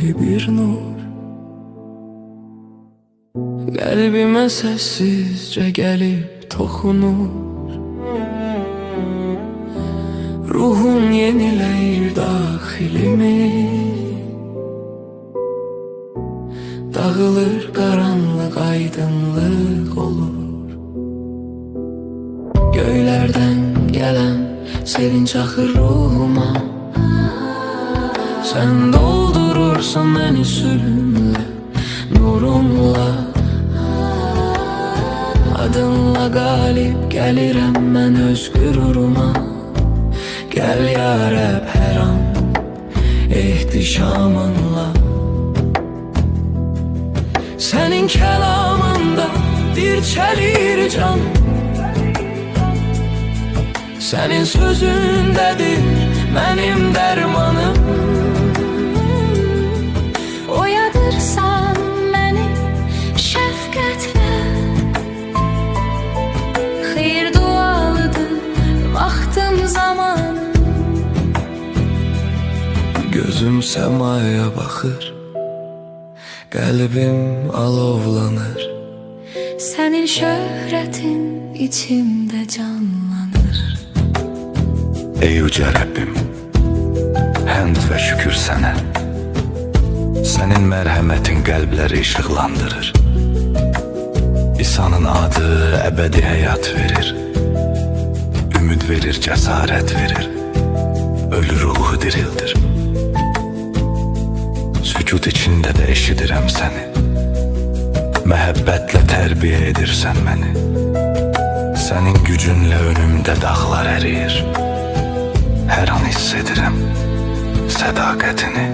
ruhi bir nur. Qəlbimə səssizcə gəlib toxunur. Ruhum yeniləyir daxilimi. Dağılır qaranlıq, aydınlıq olur. Göylərdən gələn sevinç axır ruhuma. Sən doldurursan məni sülünlə, nurunla. Adınla qalib gəlirəm mən öz qüruruma. Gəl ya Rəbb hər an ehtişamınla. Sənin kəlamında dirçəlir canım. Sənin sözündədir mənim dərmanım. Oyadırsan məni şəfqətlə, xeyir dualıdır vaxtım zamanım. Gözüm səmaya baxır, qəlbim alovlanır. Sənin şöhrətin içimdə canlanır. Ey yüce Rabbim, həmd və şükür sənə. Sənin mərhəmətin qəlbləri işıqlandırır. İsa'nın adı əbədi həyat verir. Ümid verir, cəsarət verir. Ölü ruhu dirildir. Sükut içində də eşidirəm səni. Məhəbbətlə tərbiyə edirsən məni. Sənin gücünlə önümdə dağlar əriyir. Hər an hiss edirəm sədaqətini.